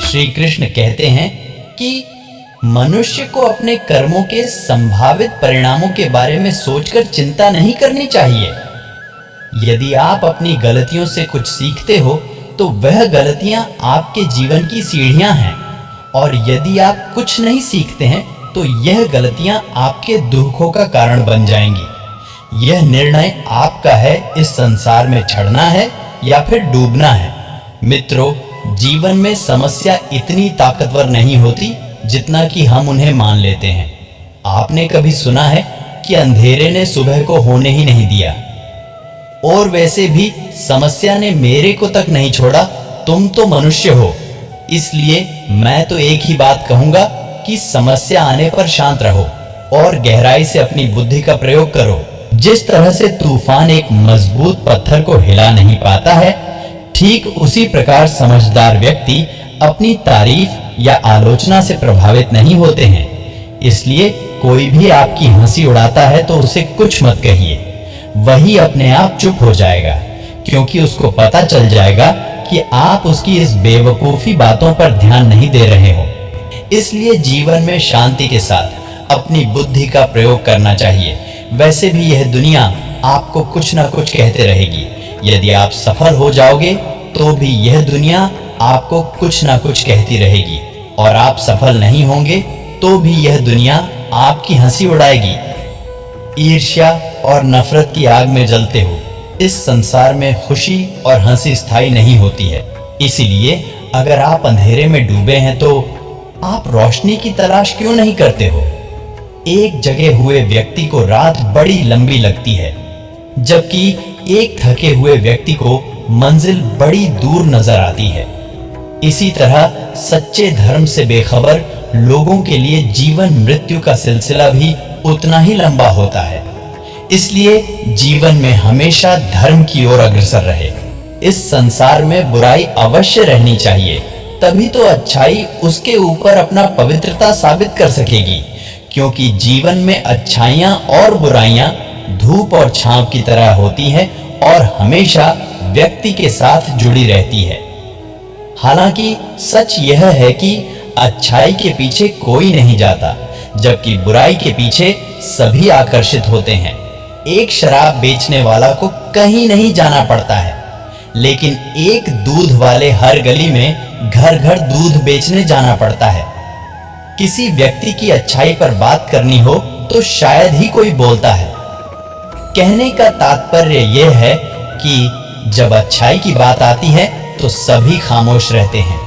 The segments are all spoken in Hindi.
श्री कृष्ण कहते हैं कि मनुष्य को अपने कर्मों के संभावित परिणामों के बारे में सोचकर चिंता नहीं करनी चाहिए। यदि आप अपनी गलतियों से कुछ सीखते हो तो वह गलतियां आपके जीवन की सीढ़ियां हैं, और यदि आप कुछ नहीं सीखते हैं तो यह गलतियां आपके दुखों का कारण बन जाएंगी। यह निर्णय आपका है, इस संसार में चढ़ना है या फिर डूबना है। मित्रों, जीवन में समस्या इतनी ताकतवर नहीं होती जितना कि हम उन्हें मान लेते हैं। आपने कभी सुना है कि अंधेरे ने सुबह को होने ही नहीं दिया? और वैसे भी समस्या ने मेरे को तक नहीं छोड़ा। तुम तो मनुष्य हो, इसलिए मैं तो एक ही बात कहूंगा कि समस्या आने पर शांत रहो और गहराई से अपनी बुद्धि का प्रयोग करो। जिस तरह से तूफान एक मजबूत पत्थर को हिला नहीं पाता है, ठीक उसी प्रकार समझदार व्यक्ति अपनी तारीफ या आलोचना से प्रभावित नहीं होते हैं। इसलिए कोई भी आपकी हंसी उड़ाता है तो उसे कुछ मत कहिए, वही अपने आप चुप हो जाएगा, क्योंकि उसको पता चल जाएगा कि आप उसकी इस बेवकूफी बातों पर ध्यान नहीं दे रहे हो। इसलिए जीवन में शांति के साथ अपनी बुद्धि का प्रयोग करना चाहिए। वैसे भी यह दुनिया आपको कुछ ना कुछ कहते रहेगी। यदि आप सफल हो जाओगे तो भी यह दुनिया आपको कुछ ना कुछ कहती रहेगी, और आप सफल नहीं होंगे तो भी यह दुनिया आपकी हंसी उड़ाएगी। ईर्ष्या और नफरत की आग में जलते हो। इस संसार में खुशी और हंसी स्थायी नहीं होती है। इसीलिए अगर आप अंधेरे में डूबे हैं तो आप रोशनी की तलाश क्यों नहीं करते हो? एक जगे हुए व्यक्ति को रात बड़ी लंबी लगती है, जबकि एक थके हुए व्यक्ति को मंजिल बड़ी दूर नजर आती है। इसी तरह सच्चे धर्म से बेखबर लोगों के लिए जीवन मृत्यु का सिलसिला भी उतना ही लंबा होता है। इसलिए जीवन में हमेशा धर्म की ओर अग्रसर रहे। इस संसार में बुराई अवश्य रहनी चाहिए, तभी तो अच्छाई उसके ऊपर अपना पवित्रता साबित कर सकेगी। क्योंकि जीवन में अच्छाइयां और बुराइयां धूप और छांव की तरह होती हैं और हमेशा व्यक्ति के साथ जुड़ी रहती है। हालांकि सच यह है कि अच्छाई के पीछे कोई नहीं जाता, जबकि बुराई के पीछे सभी आकर्षित होते हैं। एक शराब बेचने वाला को कहीं नहीं जाना पड़ता है, लेकिन एक दूध वाले हर गली में घर घर दूध बेचने जाना पड़ता है। किसी व्यक्ति की अच्छाई पर बात करनी हो तो शायद ही कोई बोलता है। कहने का तात्पर्य यह है कि जब अच्छाई की बात आती है तो सभी खामोश रहते हैं,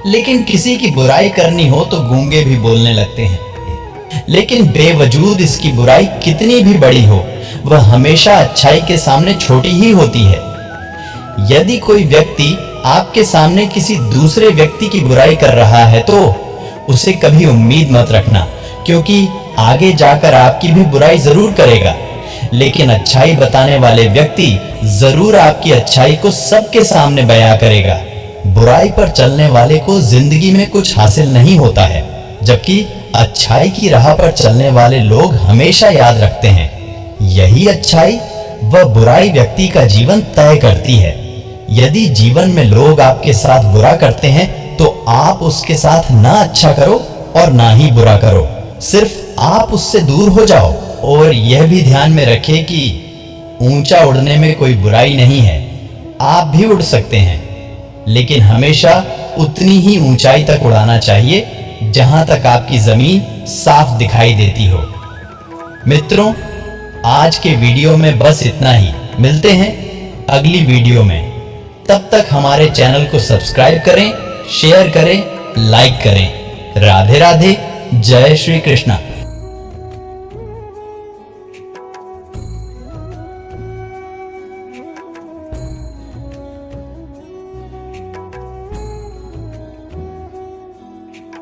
लेकिन किसी की बुराई करनी हो तो गूंगे भी बोलने लगते हैं। लेकिन बेवजूद इसकी बुराई कितनी भी बड़ी हो, वह हमेशा अच्छाई के सामने छोटी ही होती है। यदि कोई व्यक्ति आपके सामने किसी दूसरे व्यक्ति की बुराई कर रहा है तो उसे कभी उम्मीद मत रखना, क्योंकि आगे जाकर आपकी भी बुराई जरूर करेगा। लेकिन अच्छाई बताने वाले व्यक्ति जरूर आपकी अच्छाई को सबके सामने बयां करेगा। बुराई पर चलने वाले को जिंदगी में कुछ हासिल नहीं होता है, जबकि अच्छाई की राह पर चलने वाले लोग हमेशा याद रखते हैं। यही अच्छाई व बुराई व्यक्ति का जीवन तय करती है। यदि जीवन में लोग आपके साथ बुरा करते हैं तो आप उसके साथ ना अच्छा करो और ना ही बुरा करो, सिर्फ आप उससे दूर हो जाओ। और यह भी ध्यान में रखें कि ऊंचा उड़ने में कोई बुराई नहीं है। आप भी उड़ सकते हैं, लेकिन हमेशा उतनी ही ऊंचाई तक उड़ाना चाहिए जहां तक आपकी जमीन साफ दिखाई देती हो। मित्रों, आज के वीडियो में बस इतना ही। मिलते हैं अगली वीडियो में। तब तक हमारे चैनल को सब्सक्राइब करें, शेयर करें, लाइक करें। राधे राधे। जय श्री कृष्णा।